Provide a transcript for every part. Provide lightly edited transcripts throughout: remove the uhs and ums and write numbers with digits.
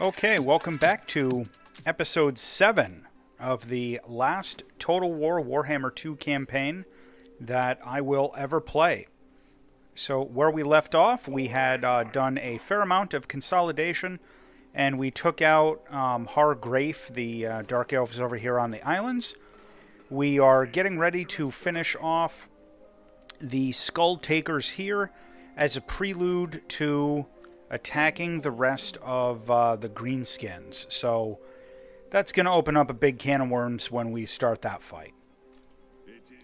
Okay, welcome back to episode 7 of the last Total War Warhammer 2 campaign that I will ever play. So where we left off, we had done a fair amount of consolidation, and we took out Hargrafe, the Dark Elves over here on the islands. We are getting ready to finish off the Skull Takers here as a prelude to attacking the rest of the Greenskins. So that's going to open up a big can of worms when we start that fight.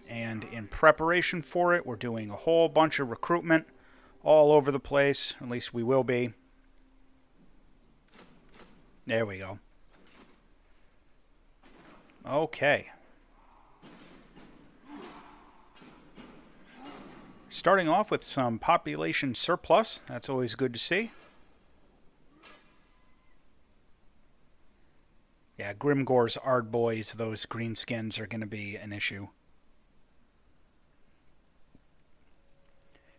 And in preparation for it, we're doing a whole bunch of recruitment all over the place. At least we will be. There we go. Okay. Starting off with some population surplus. That's always good to see. Yeah, Grimgor's Ardboys, those greenskins are going to be an issue.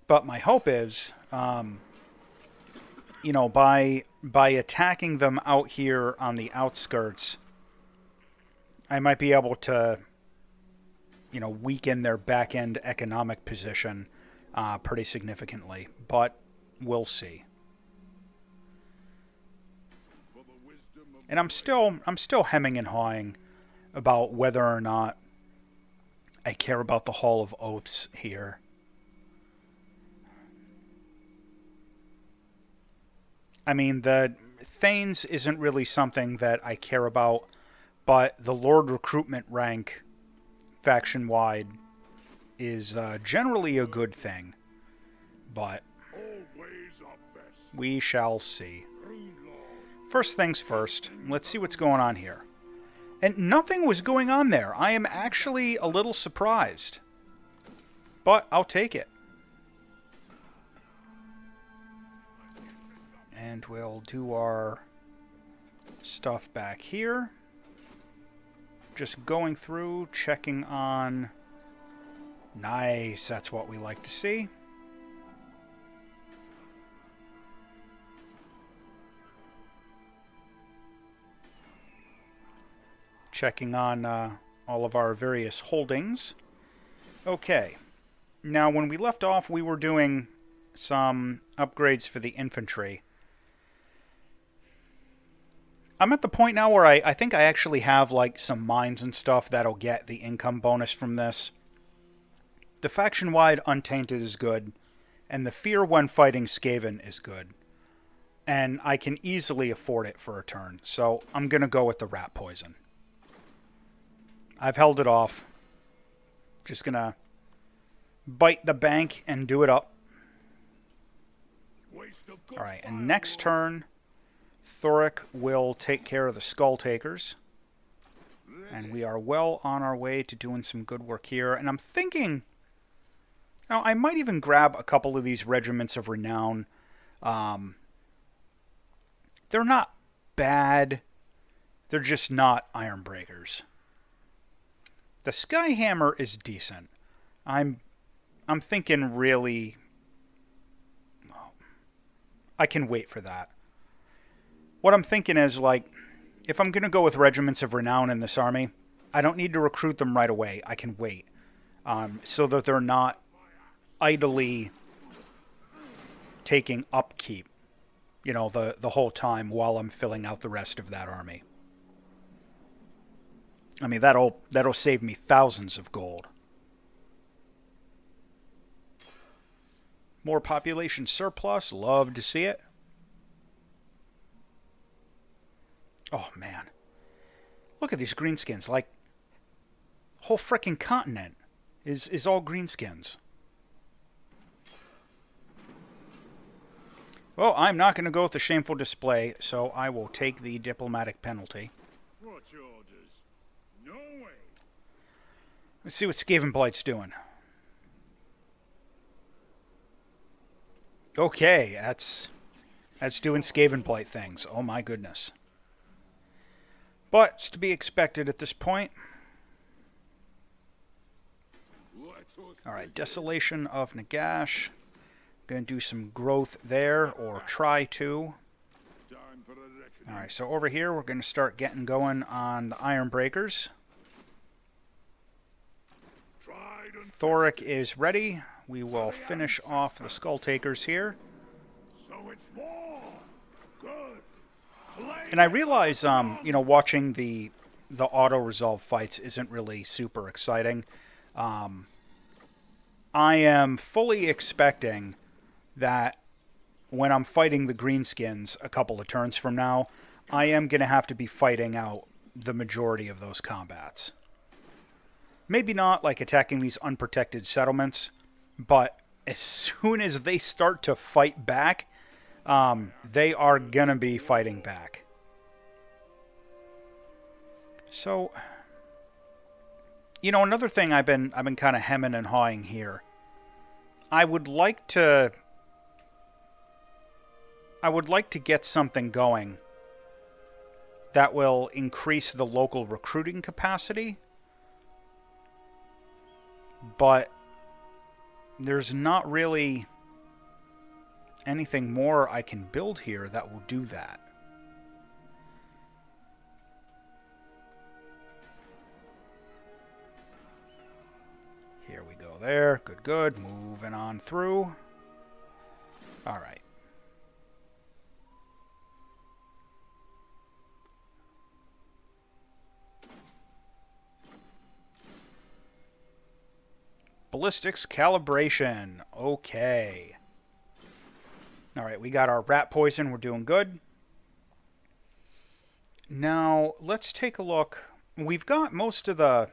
But my hope is, by attacking them out here on the outskirts, I might be able to, weaken their back-end economic position pretty significantly. But we'll see. And I'm still hemming and hawing about whether or not I care about the Hall of Oaths here. I mean, the Thanes isn't really something that I care about, but the Lord Recruitment rank, faction-wide, is generally a good thing. But we shall see. First things first, let's see what's going on here. And nothing was going on there. I am actually a little surprised. But I'll take it. And we'll do our stuff back here. Just going through, checking on... Nice, that's what we like to see. Checking on all of our various holdings. Okay. Now, when we left off, we were doing some upgrades for the infantry. I'm at the point now where I think I actually have some mines and stuff that'll get the income bonus from this. The faction-wide Untainted is good, and the Fear when fighting Skaven is good. And I can easily afford it for a turn, so I'm going to go with the Rat Poison. I've held it off. Just going to bite the bank and do it up. Alright, and next turn, Thoric will take care of the Skull Takers. And we are well on our way to doing some good work here. And I'm thinking... Now, I might even grab a couple of these Regiments of Renown. They're not bad. They're just not Ironbreakers. The Skyhammer is decent. I'm thinking really... I can wait for that. What I'm thinking is, if I'm going to go with Regiments of Renown in this army, I don't need to recruit them right away. I can wait. So that they're not idly taking upkeep, the whole time while I'm filling out the rest of that army. I mean, that'll save me thousands of gold. More population surplus. Love to see it. Oh, man. Look at these greenskins. Whole frickin' continent is all greenskins. Well, I'm not going to go with the shameful display, so I will take the diplomatic penalty. What's your orders? No way. Let's see what Skavenblight's doing. Okay, that's doing Skavenblight things. Oh my goodness. But it's to be expected at this point. Alright, Desolation of Nagash. Going to do some growth there, or try to. Alright, so over here we're going to start getting going on the Iron Breakers. Thoric is ready. We will finish off the Skull Takers here. So it's war. Good. And I realize, you know, watching the auto-resolve fights isn't really super exciting. I am fully expecting that when I'm fighting the Greenskins a couple of turns from now, I am going to have to be fighting out the majority of those combats. Maybe not like attacking these unprotected settlements, but as soon as they start to fight back, they are going to be fighting back. So, you know, another thing I've been kind of hemming and hawing here. I would like to get something going that will increase the local recruiting capacity, but there's not really anything more I can build here that will do that. Here we go there. Good, good. Moving on through. All right. Ballistics calibration. Okay. All right, we got our rat poison. We're doing good. Now, let's take a look. We've got most of the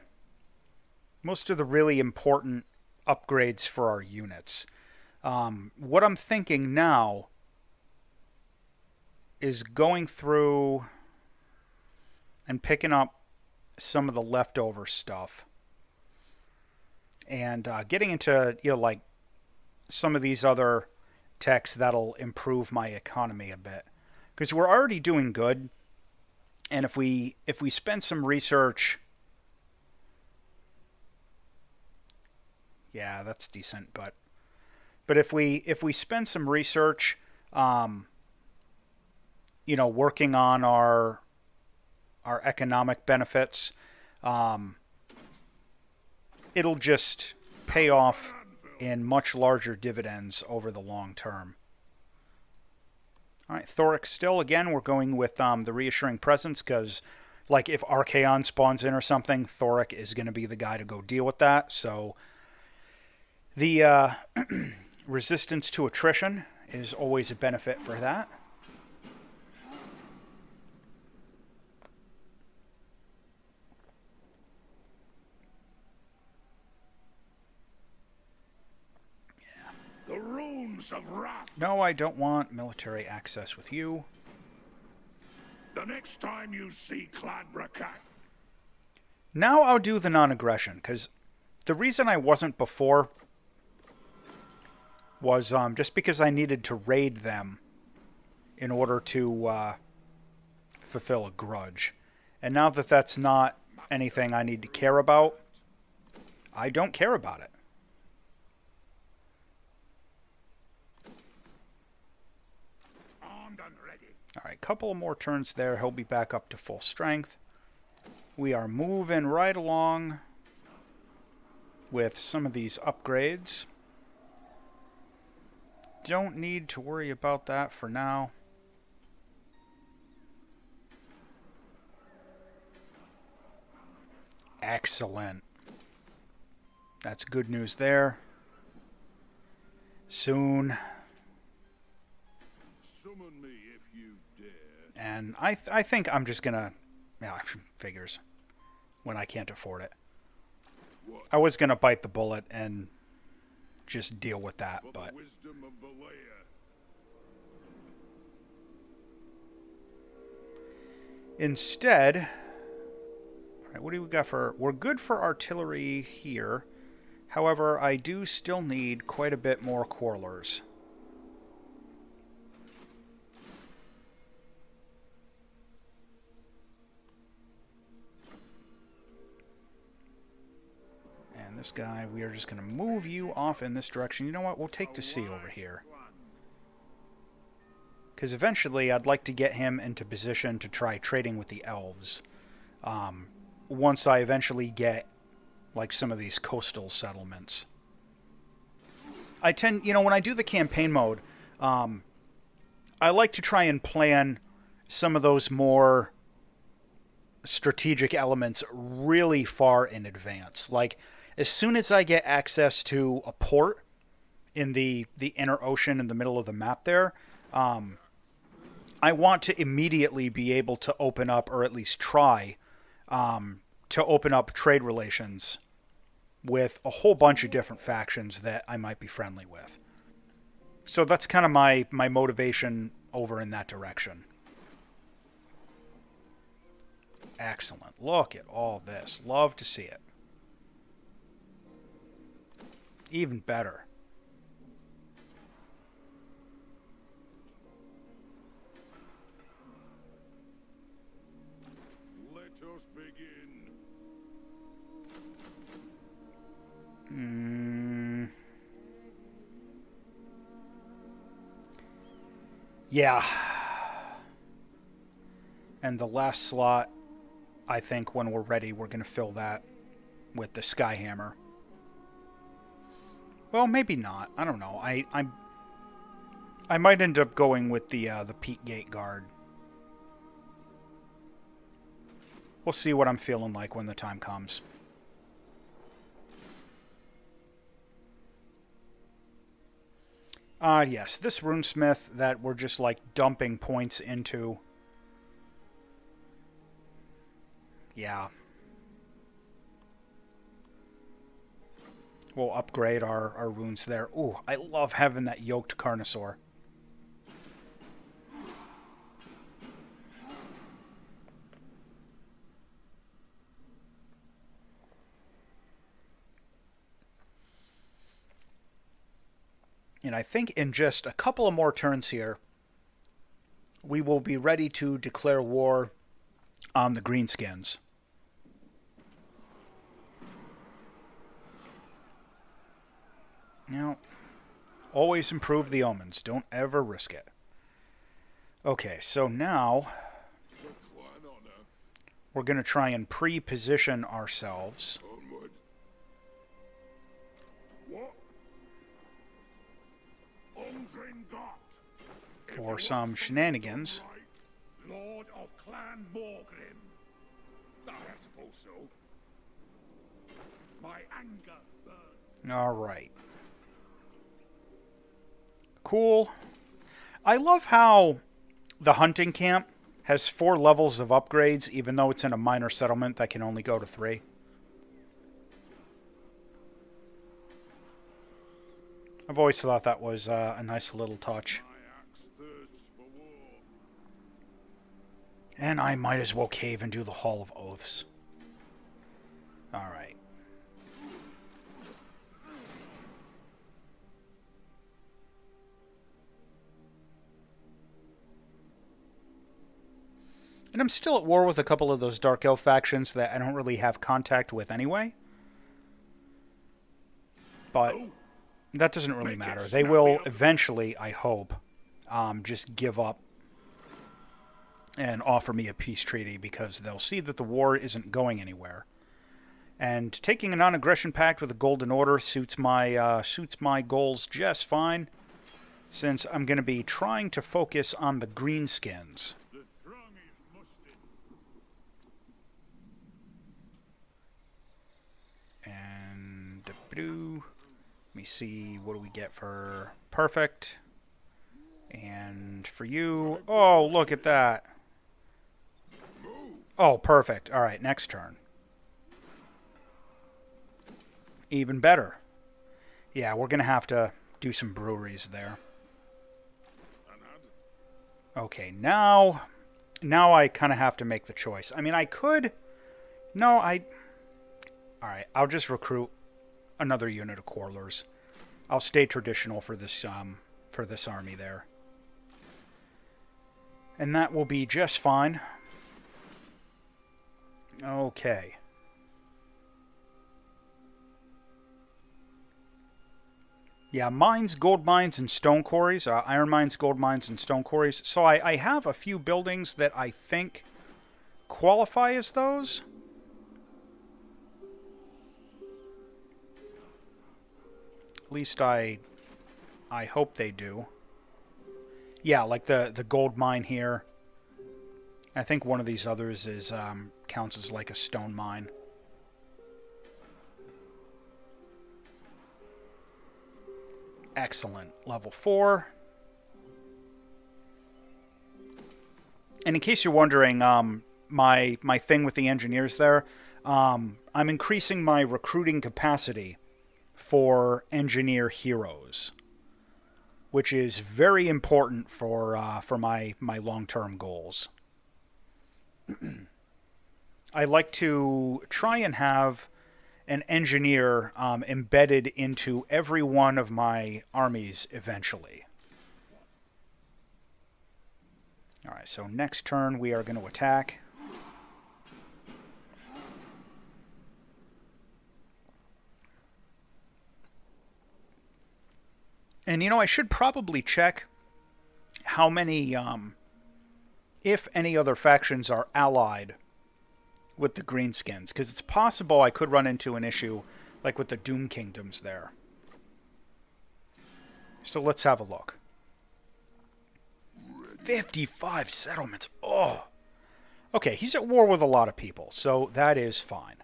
really important upgrades for our units. What I'm thinking now is going through and picking up some of the leftover stuff and getting into, you know, like some of these other techs that'll improve my economy a bit, because we're already doing good, and if we spend some research, yeah, that's decent, but if we spend some research, you know, working on our economic benefits, it'll just pay off in much larger dividends over the long term. All right, Thoric still, again, we're going with the Reassuring Presence, because, like, if Archaon spawns in or something, Thoric is going to be the guy to go deal with that. So the resistance to attrition is always a benefit for that. The runes of wrath. No, I don't want military access with you. The next time you see Clan Bracat. Now I'll do the non-aggression, because the reason I wasn't before was just because I needed to raid them in order to fulfill a grudge. And now that that's not anything I need to care about, I don't care about it. Alright, couple of more turns there. He'll be back up to full strength. We are moving right along with some of these upgrades. Don't need to worry about that for now. Excellent. That's good news there. Soon. Summon me if you dare. And I think I'm just gonna, yeah, figures, when I can't afford it. What? I was gonna bite the bullet and just deal with that, For but the wisdom of Valea. instead, all right, what do we got for? We're good for artillery here. However, I do still need quite a bit more quarrelers. And this guy, we are just going to move you off in this direction. You know what? We'll take the sea over here. Because eventually I'd like to get him into position to try trading with the elves. Once I eventually get like some of these coastal settlements. I tend, when I do the campaign mode, I like to try and plan some of those more strategic elements really far in advance. Like, as soon as I get access to a port in the inner ocean in the middle of the map there, I want to immediately be able to open up, or at least try, to open up trade relations with a whole bunch of different factions that I might be friendly with. So that's kind of my motivation over in that direction. Excellent. Look at all this. Love to see it. Even better. Let us begin. Yeah. And the last slot, I think when we're ready, we're going to fill that with the Skyhammer. Well, maybe not. I don't know. I might end up going with the Peak Gate Guard. We'll see what I'm feeling like when the time comes. Yes, this runesmith that we're just like dumping points into. Yeah. We'll upgrade our runes there. Ooh, I love having that yoked Carnosaur. And I think in just a couple of more turns here, we will be ready to declare war on the Greenskins. Now, always improve the omens. Don't ever risk it. Okay, so now we're going to try and pre-position ourselves. Onward. What? For some shenanigans. Lord of Clan Morgrim. I suppose so. My anger burns. Alright. Cool. I love how the hunting camp has 4 levels of upgrades, even though it's in a minor settlement that can only go to 3. I've always thought that was a nice little touch. And I might as well cave and do the Hall of Oaths. Alright. And I'm still at war with a couple of those Dark Elf factions that I don't really have contact with anyway. But that doesn't really matter. They will eventually, I hope, just give up and offer me a peace treaty because they'll see that the war isn't going anywhere. And taking a non-aggression pact with a Golden Order suits my goals just fine, since I'm going to be trying to focus on the Greenskins. And let me see, what do we get for perfect? And for you, oh, look at that. Oh, perfect. All right, next turn. Even better. Yeah, we're going to have to do some breweries there. Okay, now I kind of have to make the choice. I mean, I could... No, Alright, I'll just recruit another unit of Quarlers. I'll stay traditional for this army there. And that will be just fine. Okay. Yeah, mines, gold mines, and stone quarries. Iron mines, gold mines, and stone quarries. So I have a few buildings that I think qualify as those. At least I hope they do. Yeah, like the gold mine here. I think one of these others is counts as like a stone mine. Excellent. Level 4. And in case you're wondering, my thing with the engineers there, I'm increasing my recruiting capacity for engineer heroes, which is very important for my long-term goals. I like to try and have an engineer embedded into every one of my armies eventually. Alright, so next turn we are going to attack. And you know, I should probably check how many, if any other factions are allied with the Greenskins, because it's possible I could run into an issue like with the Doom Kingdoms there. So let's have a look. 55 settlements. Oh. Okay, he's at war with a lot of people, so that is fine.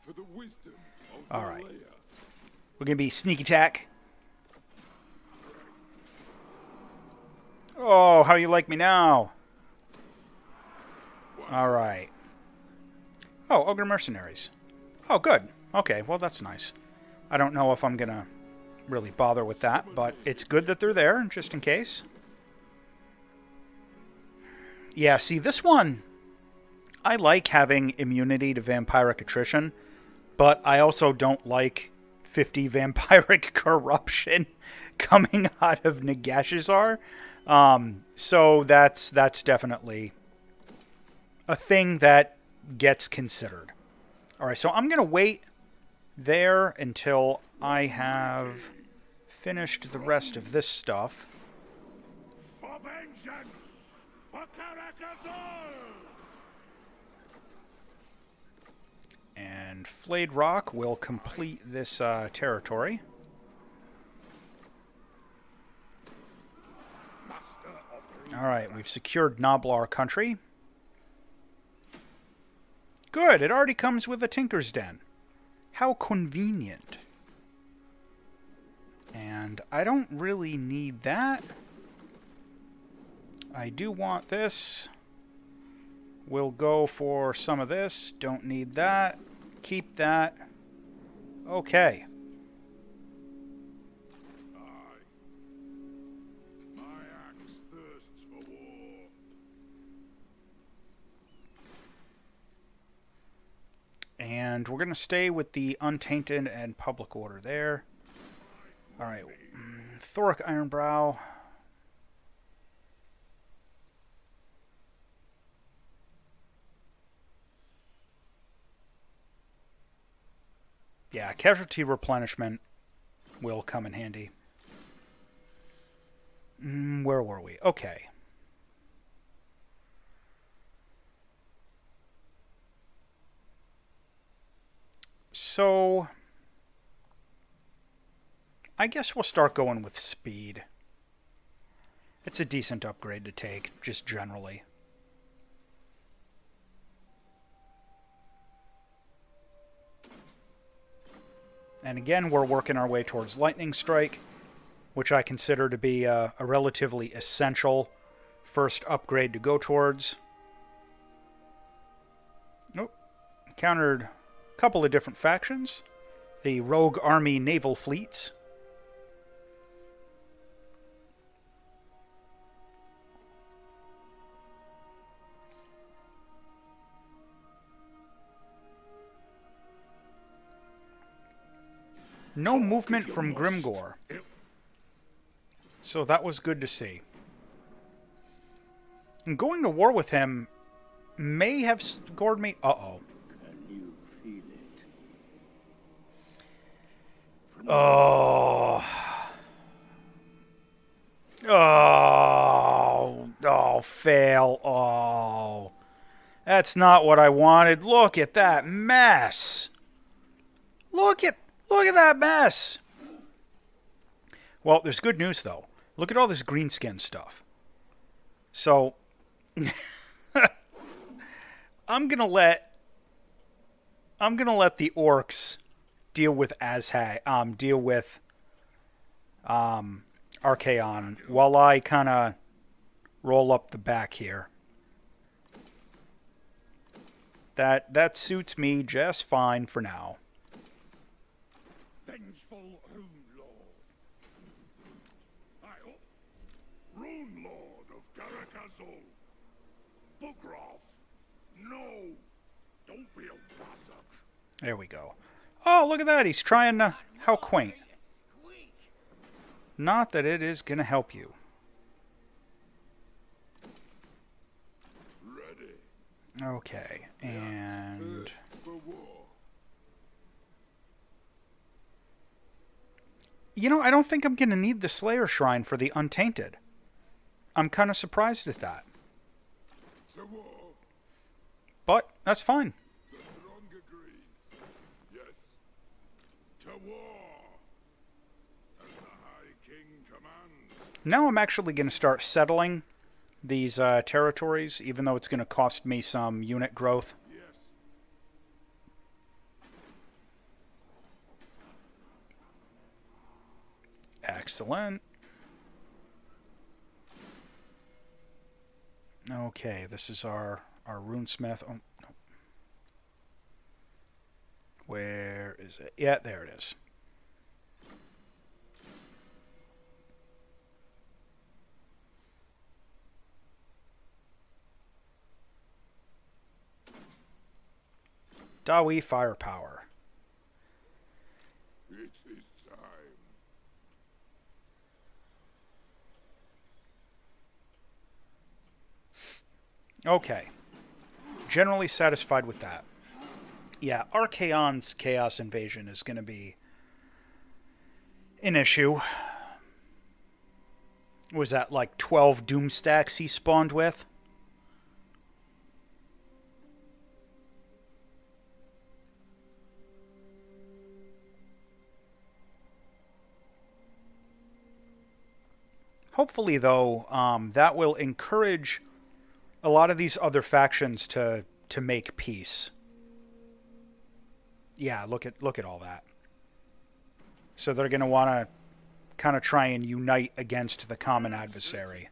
For the wisdom of all right. We're going to be sneak attack. Oh, how you like me now? Alright. Oh, Ogre Mercenaries. Oh, good. Okay, well, that's nice. I don't know if I'm going to really bother with that, but it's good that they're there, just in case. Yeah, see, this one, I like having immunity to vampiric attrition, but I also don't like 50 vampiric corruption coming out of Nagashizar. So that's definitely a thing that gets considered. Alright, so I'm going to wait there until I have finished the rest of this stuff. For vengeance! For Caracazol! And Flayed Rock will complete this territory. Alright, we've secured Noblar country. Good, it already comes with a Tinker's Den. How convenient. And I don't really need that. I do want this. We'll go for some of this. Don't need that. Keep that. Okay. My axe thirsts for war. And we're going to stay with the Untainted and Public Order there. Alright. Thoric Ironbrow. Yeah, casualty replenishment will come in handy. Where were we? Okay. So, I guess we'll start going with speed. It's a decent upgrade to take, just generally. And again, we're working our way towards Lightning Strike, which I consider to be a relatively essential first upgrade to go towards. Nope. Encountered a couple of different factions. The Rogue Army Naval Fleets. No movement from Grimgor. So that was good to see. And going to war with him may have scored me... Uh-oh. Can you feel it? Oh. Oh. Oh, fail. Oh. That's not what I wanted. Look at that mess. Look at that mess. Well, there's good news though. Look at all this greenskin stuff. So I'm gonna let the orcs deal with Archaon while I kind of roll up the back here. That suits me just fine for now. Vengeful Rune Lord. Rune Lord of Karakazul. Bugroth. No. Don't be a wassup. There we go. Oh, look at that. He's trying to... How quaint. Not that it is going to help you. Ready. Okay, and... You know, I don't think I'm going to need the Slayer Shrine for the Untainted. I'm kind of surprised at that. But, that's fine. The throng agrees. Yes. To war. As the High King commands. Now I'm actually going to start settling these territories, even though it's going to cost me some unit growth. Yes. Excellent. Okay, this is our runesmith. Oh, no. Where is it? Yeah, there it is. Dawi firepower. It is time. Okay. Generally satisfied with that. Yeah, Archaon's Chaos Invasion is going to be an issue. Was that like 12 Doom stacks he spawned with? Hopefully, though, that will encourage a lot of these other factions to make peace. Yeah, look at all that. So they're going to want to kind of try and unite against the common adversary.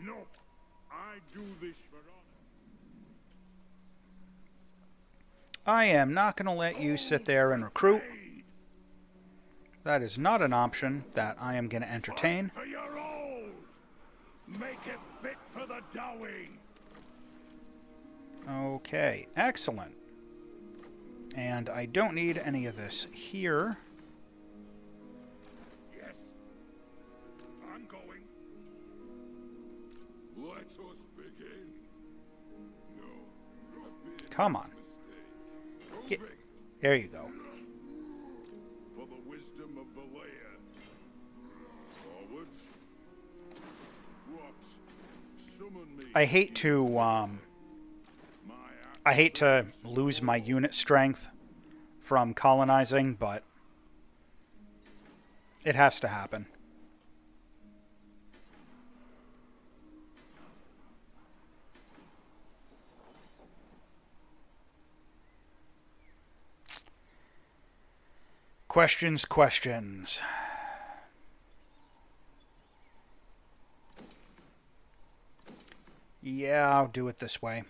No, I do this for honor. I am not going to let you sit there and recruit. That is not an option that I am going to entertain. For your old. Make it fit for the Dawi. Okay, excellent. And I don't need any of this here. Yes. I'm going. Let us begin. No. Come on. Get, there you go. For the wisdom of the layer. Forward. What? Summon me. I hate to lose my unit strength from colonizing, but it has to happen. Questions. Yeah, I'll do it this way.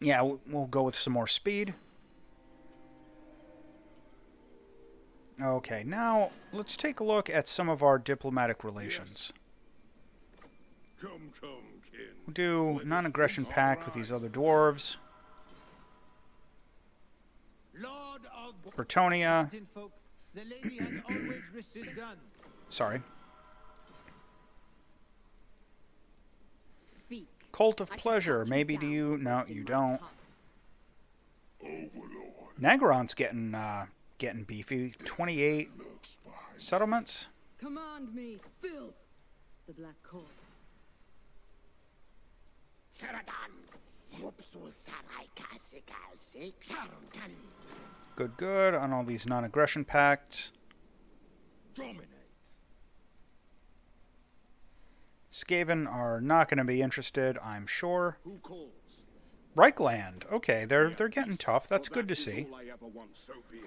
Yeah, we'll go with some more speed. Okay, now let's take a look at some of our diplomatic relations. Come, kin. We'll do non-aggression pact with these other dwarves. Lord of Bretonnia. folk, the lady has always resisted done. Sorry. Speak. Cult of I shall Pleasure. cut you Maybe do down you? for No, wasting you my don't. time. Overlord. Nagron's getting beefy. 28 settlements. Command me, filth. The Black Cord. Good, good on all these non-aggression pacts. Dominate. Skaven are not going to be interested, I'm sure. Who calls? Reichland. Okay, they're getting tough. That's good to see. All I ever want, so be it.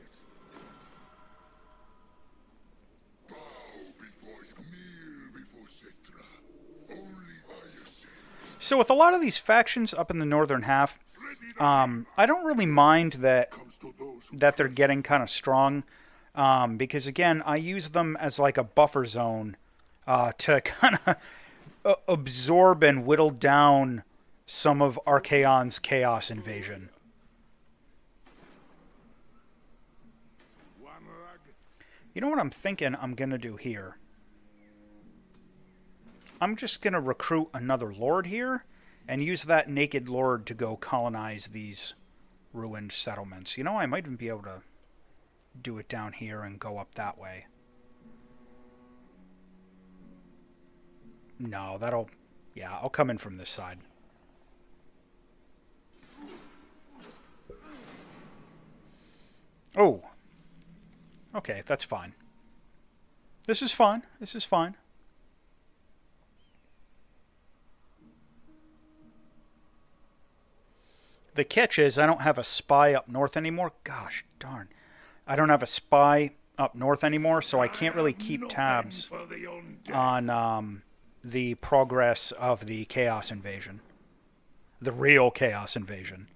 Bow before kneel before Citra. Only by yourself. So with a lot of these factions up in the northern half, I don't really mind that Comes to those who they're getting kind of strong, because again, I use them as like a buffer zone to kind of absorb and whittle down some of Archaon's chaos invasion. one rag. You know what I'm thinking I'm going to do here? I'm just going to recruit another lord here and use that naked lord to go colonize these ruined settlements. You know, I might even be able to do it down here and go up that way. No, that'll... Yeah, I'll come in from this side. Oh. Okay, that's fine. This is fine. This is fine. The catch is I don't have a spy up north anymore. Gosh darn. I don't have a spy up north anymore, so I can't really keep Nothing tabs for the undead. on the progress of the chaos invasion. The real chaos invasion.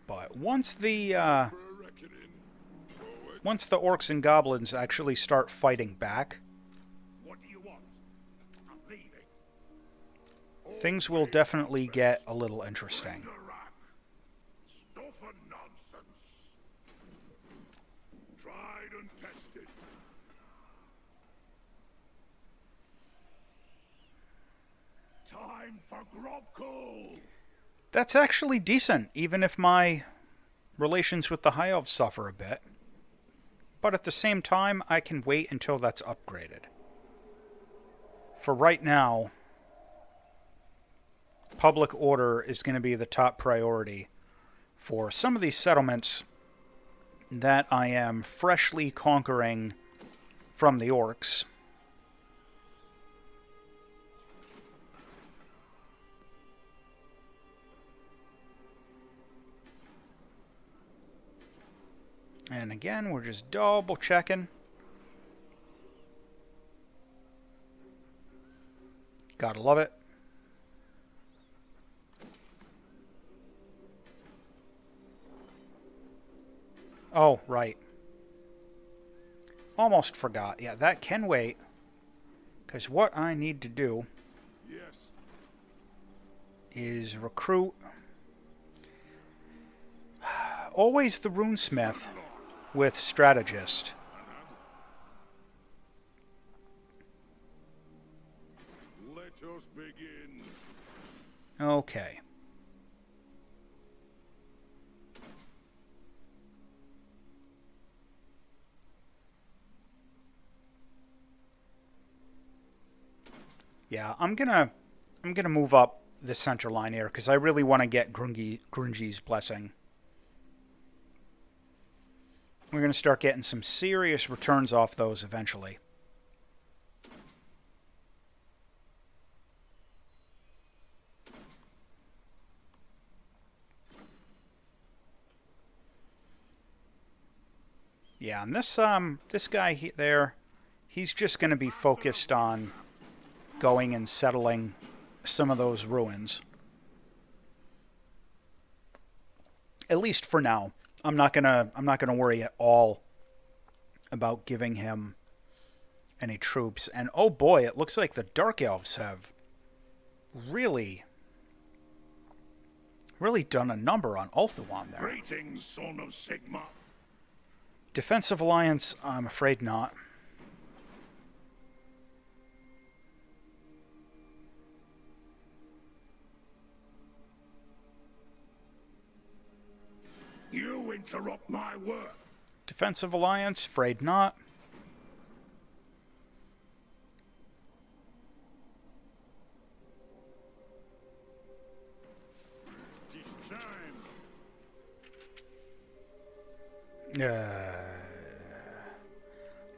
But once the For a reckoning. once the orcs and goblins actually start fighting back, What do you want? I'm leaving. things will definitely get a little interesting. Rack. Stuff and nonsense. Tried and tested. Time for Grobcool. That's actually decent, even if my relations with the High Elves suffer a bit. But at the same time, I can wait until that's upgraded. For right now, public order is going to be the top priority for some of these settlements that I am freshly conquering from the orcs. And again, we're just double checking. Gotta love it. Oh, right. Almost forgot. Yeah, that can wait. Because what I need to do Yes. is recruit always the runesmith with strategist. Let us begin. Okay. Yeah, I'm gonna move up the center line here because I really want to get Grungi's blessing. We're gonna start getting some serious returns off those eventually. Yeah, and this guy there, he's just going to be focused on going and settling some of those ruins. At least for now. I'm not gonna worry at all about giving him any troops. And oh boy, it looks like the Dark Elves have really done a number on Ulthuan there. Greetings, son of Sigma. Defensive alliance, I'm afraid not. You interrupt my work. Defensive alliance, afraid not. Tis time.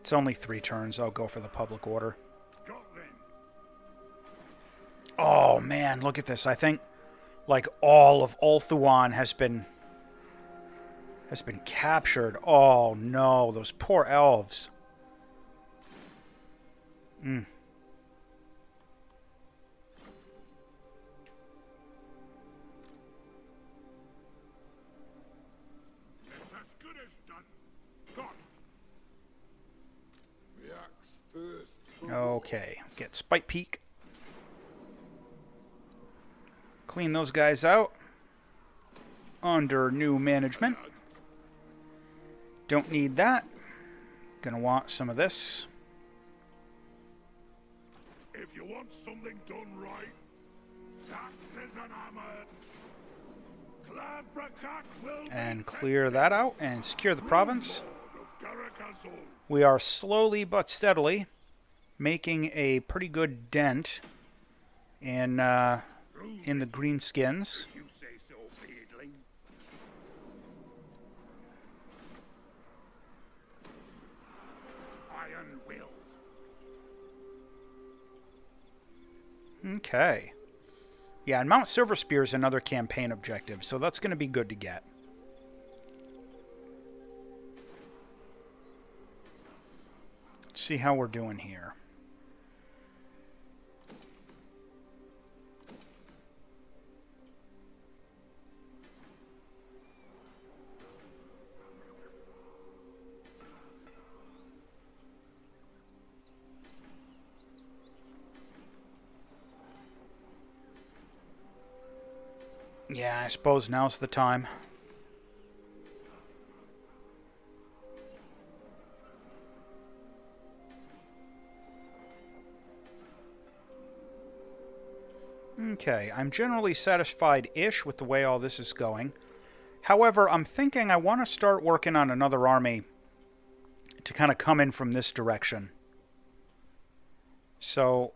It's only 3 turns. I'll go for the public order. Got them. Oh man, look at this. I think like all of Ulthuan has been captured. Oh no, those poor elves. It's as good as done. Got. The axe thirsts for Okay, get Spite Peak. Clean those guys out. Under new management. Don't need that. Gonna want some of this. If you want something done right, taxes and hammer. Clanbracac will And be clear that out and secure the province. Lord of Garagazul. We are slowly but steadily making a pretty good dent in the greenskins. You say so, Beardling. Iron-willed. Okay. Yeah, and Mount Silverspear is another campaign objective, so that's going to be good to get. Let's see how we're doing here. Yeah, I suppose now's the time. Okay, I'm generally satisfied-ish with the way all this is going. However, I'm thinking I want to start working on another army to kind of come in from this direction. So,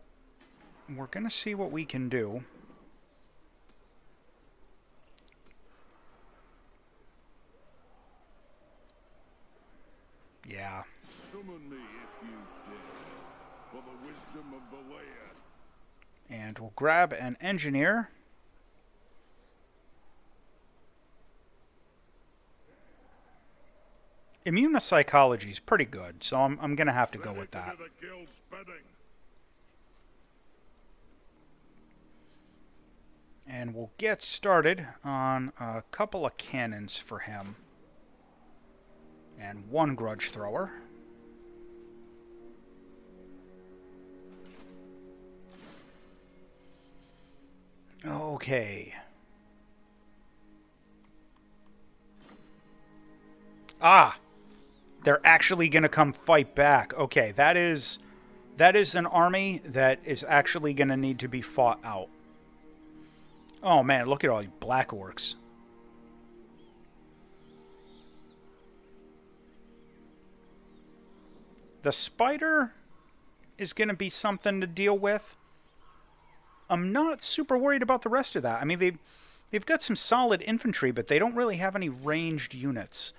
we're going to see what we can do. Yeah. Summon me if you dare, for the wisdom of the laird. And we'll grab an engineer. Immunopsychology is pretty good, so I'm going to have to go with that. Ready to do the guild's bidding. And we'll get started on a couple of cannons for him. And 1 grudge thrower. Okay. Ah! They're actually going to come fight back. Okay, that is an army that is actually going to need to be fought out. Oh man, look at all these black orcs. The spider is going to be something to deal with. I'm not super worried about the rest of that. I mean, they've got some solid infantry, but they don't really have any ranged units.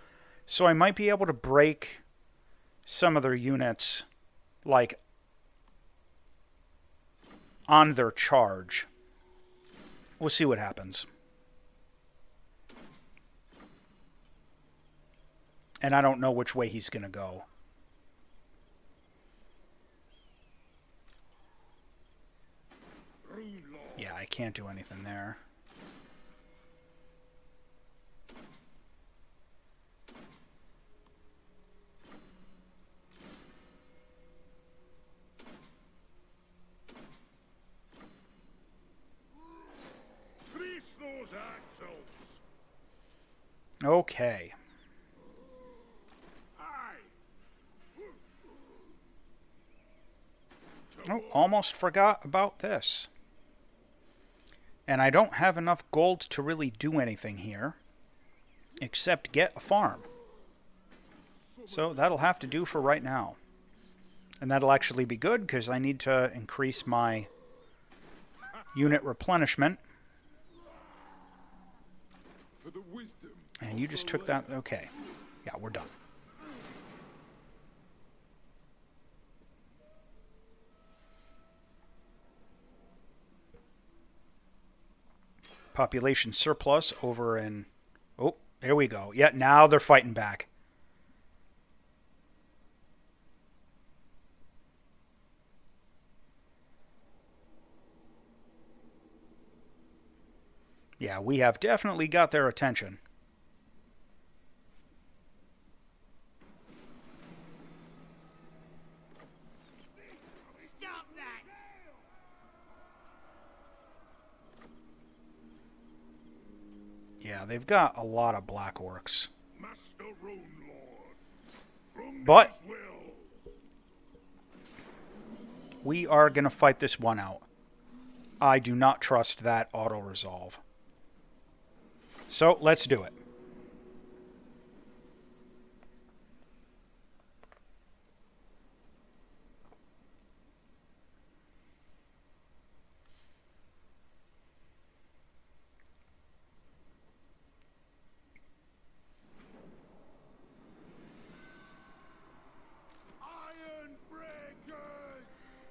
So I might be able to break some of their units, like, on their charge. We'll see what happens. And I don't know which way he's going to go. Yeah, I can't do anything there. Okay. Oh, almost forgot about this. And I don't have enough gold to really do anything here, except get a farm. So that'll have to do for right now. And that'll actually be good, because I need to increase my unit replenishment. For the wisdom. And you just took that. Okay. Yeah, we're done. Population surplus over in... Oh, there we go. Yeah, now they're fighting back. Yeah, we have definitely got their attention. Stop that! Yeah, they've got a lot of black orcs. Master Rune Lord. But Will. we are going to fight this one out. I do not trust that auto-resolve. So, let's do it.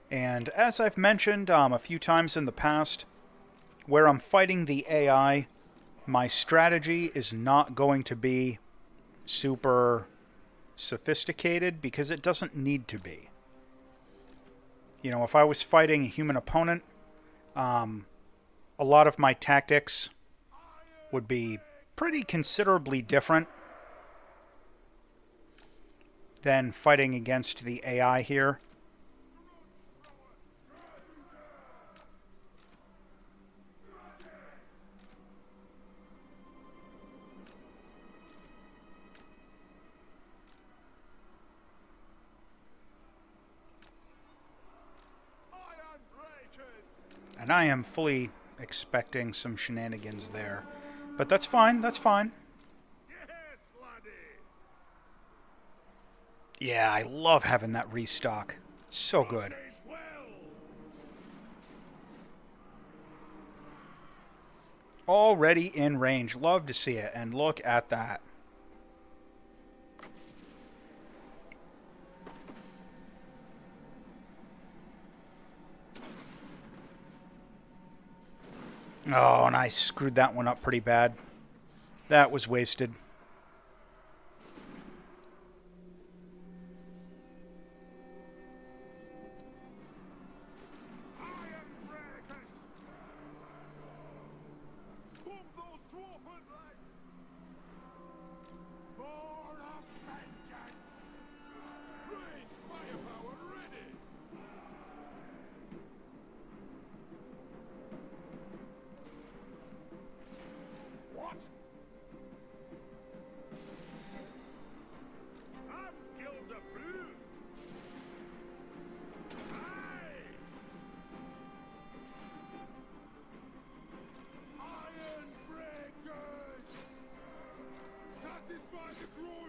And as I've mentioned a few times in the past, where I'm fighting the AI, my strategy is not going to be super sophisticated because it doesn't need to be. You know, if I was fighting a human opponent, a lot of my tactics would be pretty considerably different than fighting against the AI here. And I am fully expecting some shenanigans there. But that's fine, that's fine. Yes, laddie. Yeah, I love having that restock. So good. As well. Already in range. Love to see it. And look at that. Oh, and I screwed that one up pretty bad. That was wasted.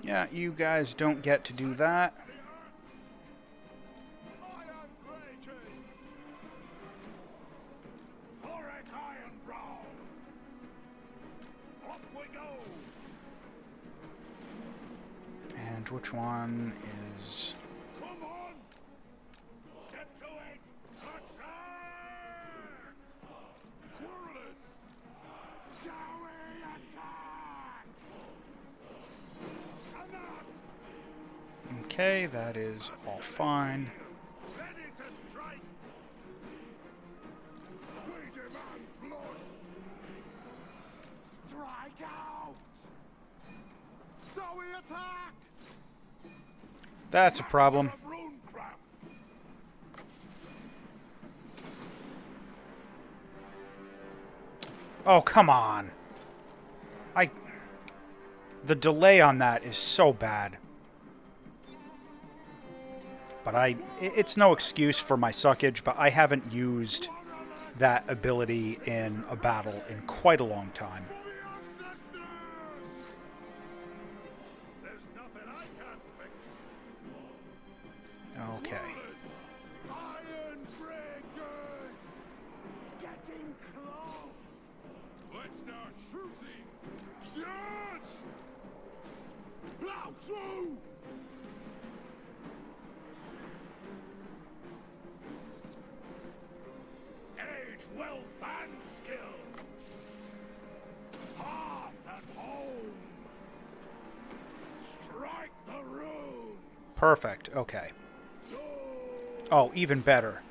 Yeah, you guys don't get to do that. And which one is... Come on! Step to it! Attack! Querulous! Dowie attack! Enough! Okay, that is all fine. Ready to strike! We demand blood! Strike out! Dowie attack! That's a problem. Oh, come on. The delay on that is so bad. But it's no excuse for my suckage, but I haven't used that ability in a battle in quite a long time. Okay. Iron breakers! Getting close! Let's start shooting! Charge! Plow through! Age, wealth, and skill! Hearth and home! Strike the room! Perfect. Okay. Oh, even better.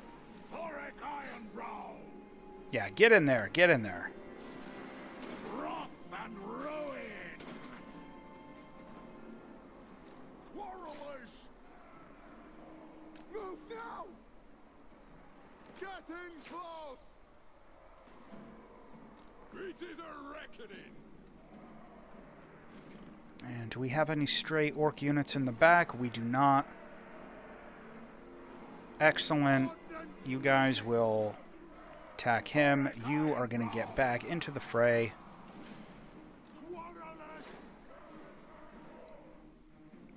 Yeah, get in there. Get in there. Wrath and ruin. Quarrelers. Move now. Get in close. It is a reckoning. And do we have any stray orc units in the back? We do not. Excellent. You guys will attack him. You are going to get back into the fray.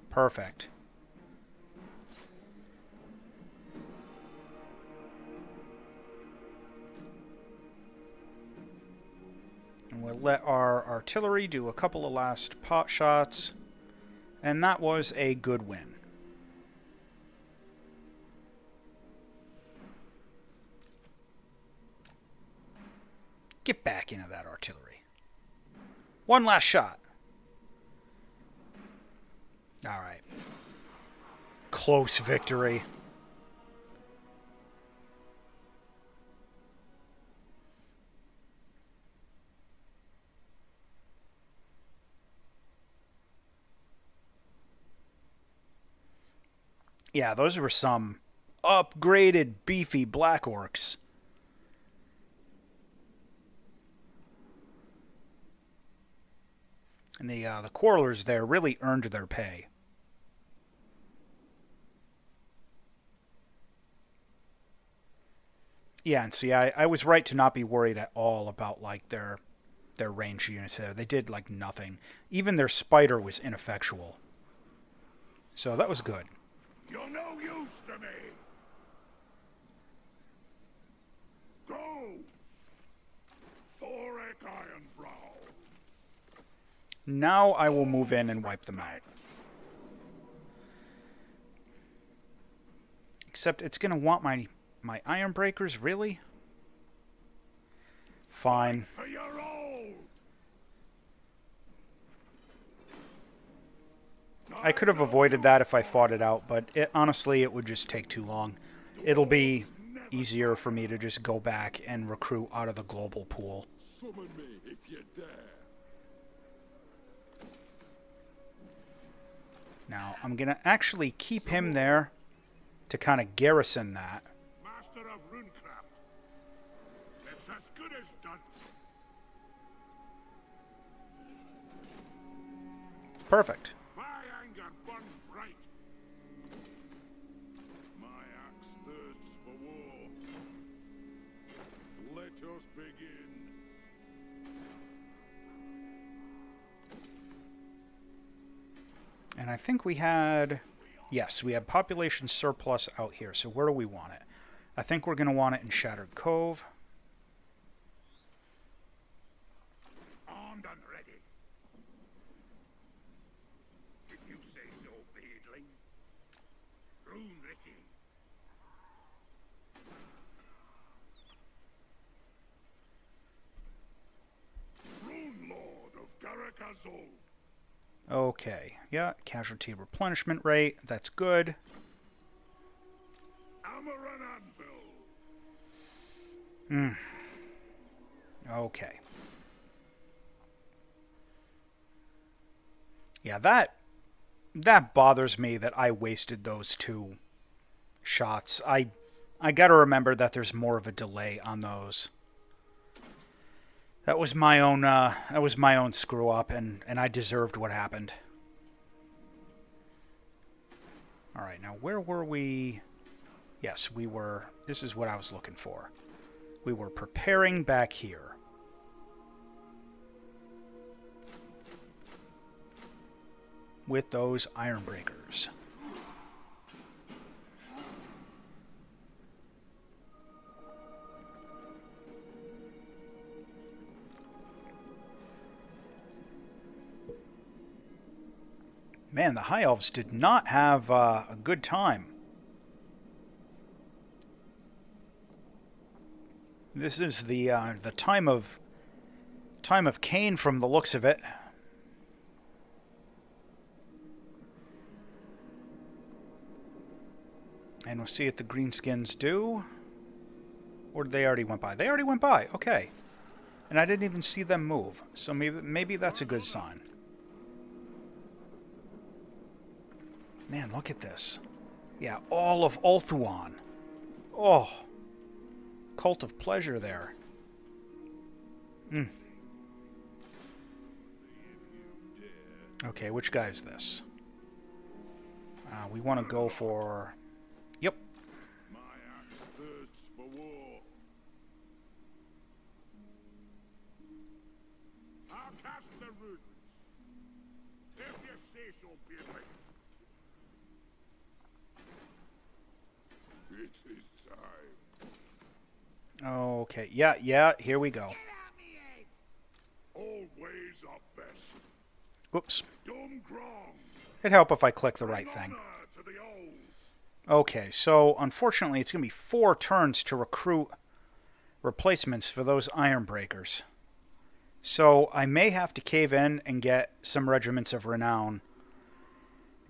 Perfect. And we'll let our artillery do a couple of last pot shots. And that was a good win. Get back into that artillery. One last shot. All right. Close victory. Yeah, those were some upgraded, beefy black orcs. And the quarrelers there really earned their pay. Yeah, and see, I was right to not be worried at all about like their ranged units there. They did like nothing. Even their spider was ineffectual. So that was good. You're no use to me. Go. Thoric Ironbrow. Now I will move in and wipe them out. Except it's going to want my iron breakers, really? Fine. For your old. I could have avoided that if I fought it out, but honestly, it would just take too long. It'll be easier for me to just go back and recruit out of the global pool. Summon me if you dare. Now, I'm going to actually keep him there to kind of garrison that. Master of runecraft. It's as good as done. Perfect. My anger burns bright. My axe thirsts for war. Let us begin. And I think we had... Yes, we have population surplus out here. So where do we want it? I think we're going to want it in Shattered Cove. Armed and ready. If you say so, Beedling. Rune Ricky. Rune Lord of Garakazol. Okay. Yeah, casualty replenishment rate. That's good. Amaran Anvil. Okay. Yeah, that bothers me that I wasted those two shots. I got to remember that there's more of a delay on those. That was my own screw up, and I deserved what happened. All right, now where were we? Yes, we were. This is what I was looking for. We were preparing back here. With those iron breakers. Man, the High Elves did not have a good time. This is the time of Cain from the looks of it. And we'll see if the greenskins do. Or did they already went by? They already went by. Okay. And I didn't even see them move. So maybe that's a good sign. Man, look at this. Yeah, all of Ulthuan. Oh. Cult of pleasure there. Okay, which guy is this? We want to go for... Yep. My axe thirsts for war. I'll cast the runes. If you say so, Billy. It is time. Okay, yeah, here we go. All ways are best. Whoops. Dum grong. It'd help if I click the right thing. Honor to the old. Okay, so unfortunately it's going to be 4 turns to recruit replacements for those iron breakers. So I may have to cave in and get some regiments of renown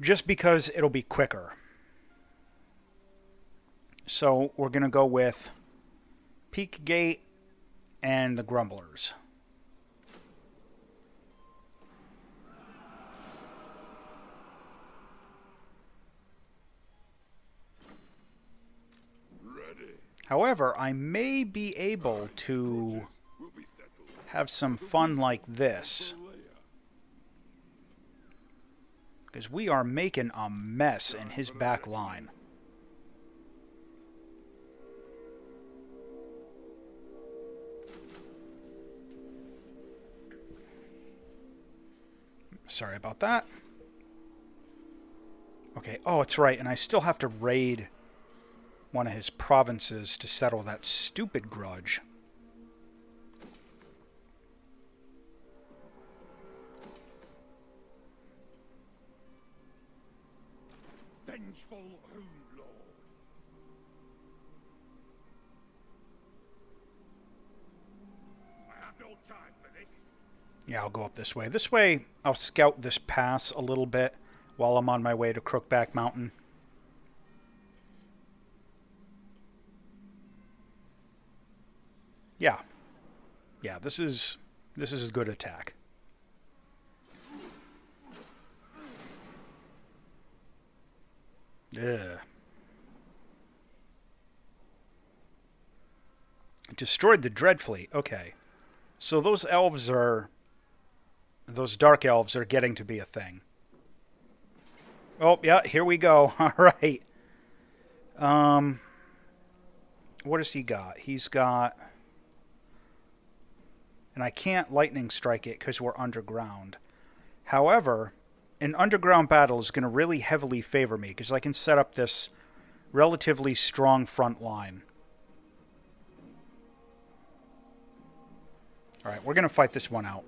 just because it'll be quicker. So we're going to go with Peak Gate and the Grumblers. However, I may be able to have some fun like this. Because we are making a mess in his back line. Sorry about that. Okay, oh, it's right, and I still have to raid one of his provinces to settle that stupid grudge. Vengeful Rune Lord. I have no time for this. Yeah, I'll go up this way. This way, I'll scout this pass a little bit while I'm on my way to Crookback Mountain. Yeah, this is a good attack. Ugh. Destroyed the Dreadfleet. Okay. So those dark elves are getting to be a thing. Oh, yeah, here we go. All right. What has he got? He's got... And I can't lightning strike it because we're underground. However, an underground battle is going to really heavily favor me because I can set up this relatively strong front line. All right, we're going to fight this one out.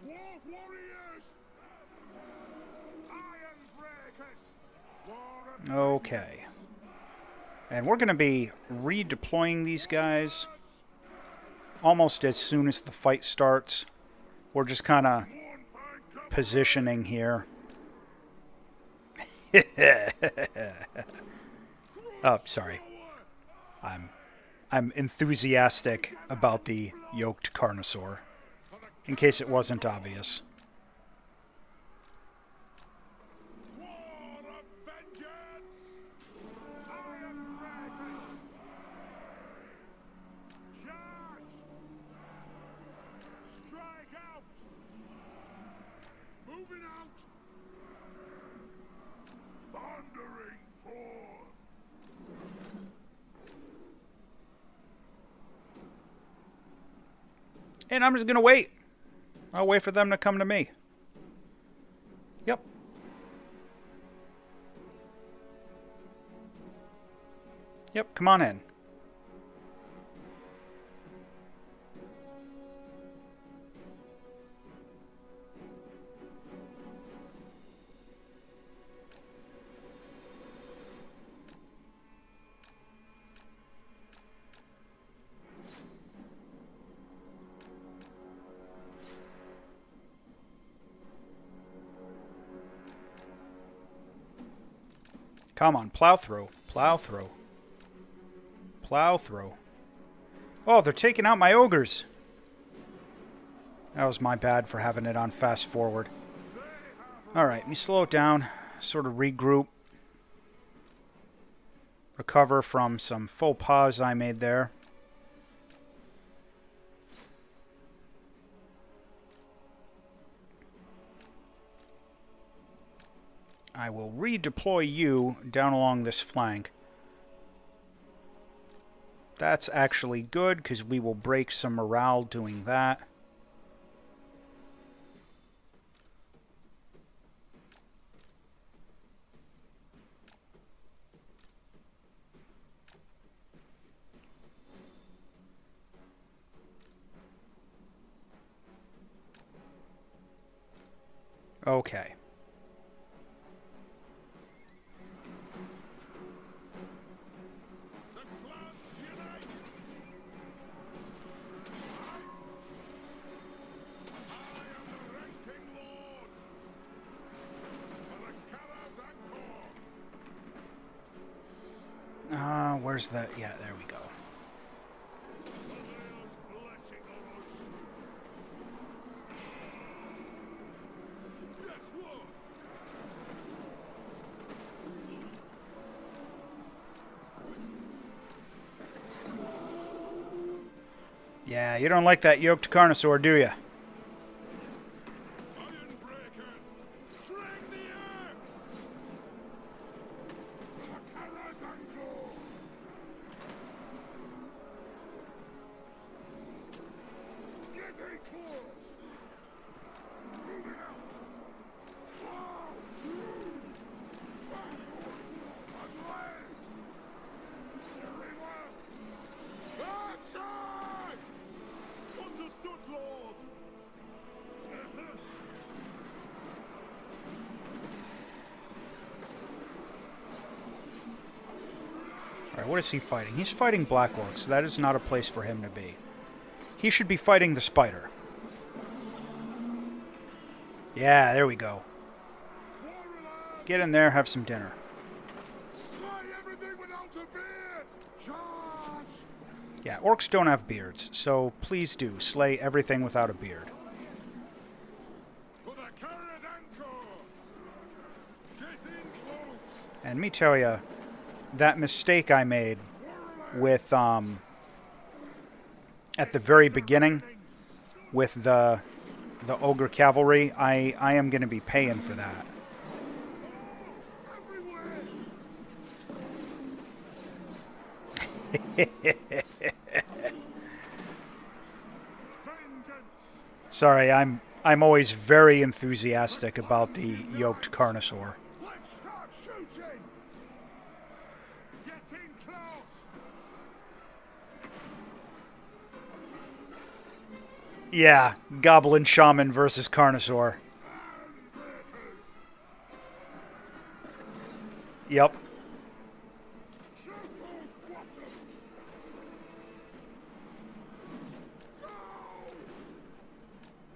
Dwarf warriors! Iron breakers! Okay. And we're going to be redeploying these guys almost as soon as the fight starts. We're just kind of positioning here. Oh, sorry. I'm enthusiastic about the yoked Carnosaur. For the in case it wasn't obvious. War of vengeance! Iron breakers! Charge! Strike out! Moving out! Thundering forth! And I'm just going to wait. I'll wait for them to come to me. Yep. Yep, come on in. Come on, plow through. Plow through. Plow through. Oh, they're taking out my ogres. That was my bad for having it on fast forward. Alright, let me slow it down. Sort of regroup. Recover from some faux pas I made there. I will redeploy you down along this flank. That's actually good, because we will break some morale doing that. Okay. The clans unite! I am the ranking lord! For the Karaz Anchor! Where's that? Yeah, there we go. Valle's blessing on us! Yes, Lord! Yeah, you don't like that yoked carnosaur, do you? Iron breakers! String the axe! The Karaz Anchor! Getting close! Moving out! Whoa! Unleash! Everyone! Attack! Understood, Lord! Alright, what is he fighting? He's fighting Black Orcs. That is not a place for him to be. He should be fighting the spider. Yeah, there we go. Get in there, have some dinner. Slay everything without a beard! Charge! Yeah, orcs don't have beards, so please do slay everything without a beard. For the Karaz Anchor! Get in close! And me tell you, that mistake I made with, at the very beginning, with the ogre cavalry, I am going to be paying for that. Everywhere! Vengeance! Sorry, I'm always very enthusiastic about the yoked carnosaur. Let's start shooting! Get in close! Yeah, goblin shaman versus carnosaur. Yep. Shoot those bottoms! Go!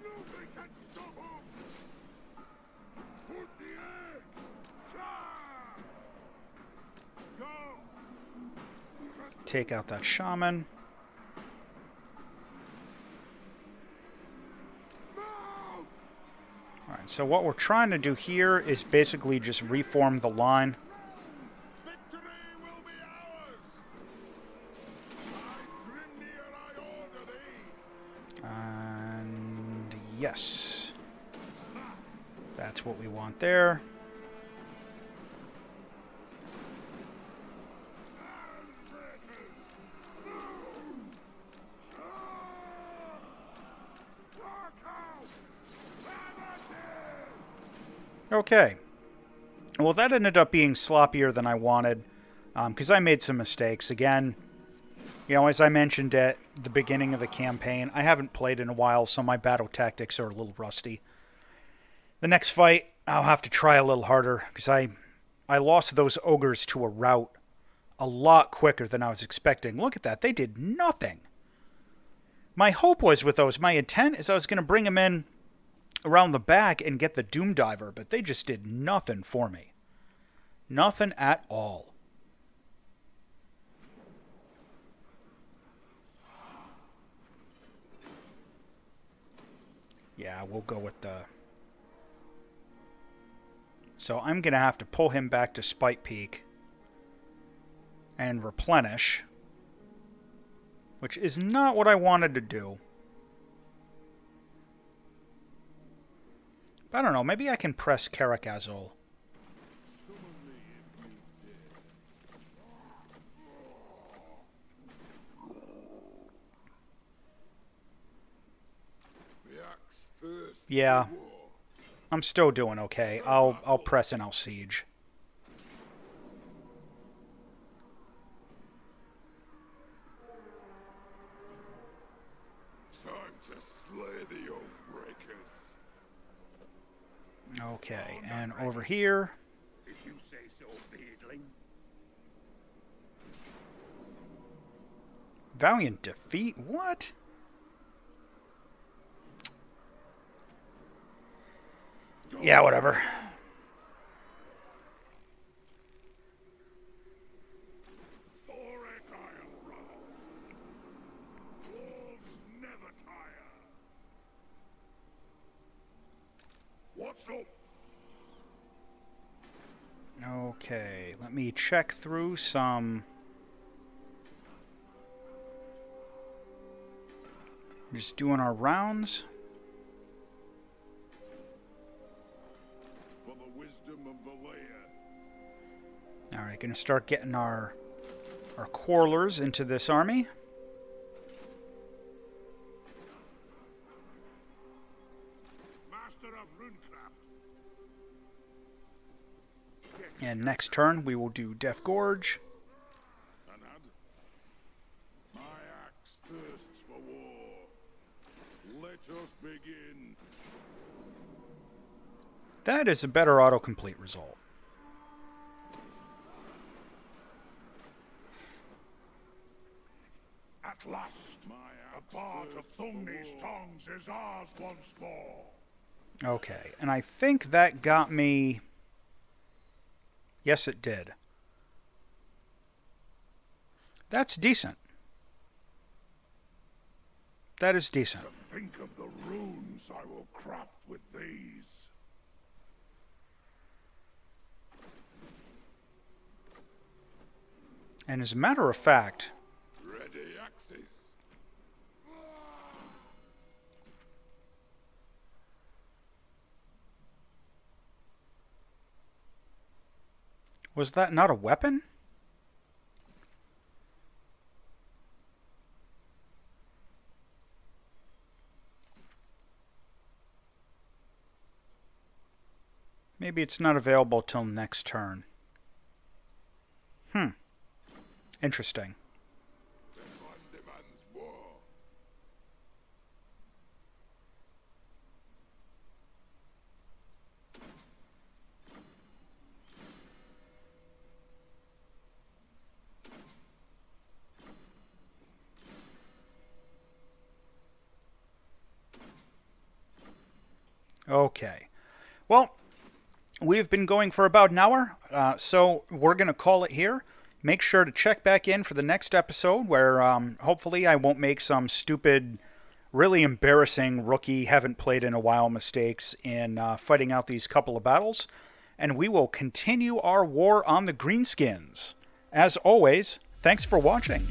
Nothing can stop us! Put the eggs! Charge! Go! Take out that shaman. So what we're trying to do here is basically just reform the line. Victory will be ours! By Grimnir I order thee! And yes. That's what we want there. Okay. Well, that ended up being sloppier than I wanted, because I made some mistakes. Again, you know, as I mentioned at the beginning of the campaign, I haven't played in a while, so my battle tactics are a little rusty. The next fight, I'll have to try a little harder, because I lost those ogres to a rout a lot quicker than I was expecting. Look at that. They did nothing. My hope was with those, my intent is I was going to bring them in around the back and get the Doom Diver, but they just did nothing for me. Nothing at all. Yeah, we'll go with the... So I'm going to have to pull him back to Spite Peak and replenish, which is not what I wanted to do. I don't know, maybe I can press Karakazul. Yeah. I'm still doing okay. I'll press and I'll siege. Time to slay the Oathbreakers. Okay, and over here. If you say so, Beedling. Valiant defeat? What? Yeah, whatever. Thoric Ironrod. Wolves never tire. What's up? Okay, let me check through some... Just doing our rounds. For the wisdom of the layer. Alright, gonna start getting our quarrelers into this army. Master of Runecraft. And next turn we will do Death Gorge. Anad. My axe thirsts for war. Let us begin. That is a better autocomplete result. At last, a part of Thungni's tongues is ours once more. Okay, and I think that got me... Yes, it did. That's decent. That is decent. Think of the runes I will craft with these. And as a matter of fact... Ready axes. Was that not a weapon? Maybe it's not available till next turn. Interesting. One demands war. Okay. Well, we've been going for about an hour, so we're going to call it here. Make sure to check back in for the next episode where hopefully I won't make some stupid really embarrassing rookie, haven't played in a while mistakes in fighting out these couple of battles. And we will continue our war on the Greenskins. As always, thanks for watching.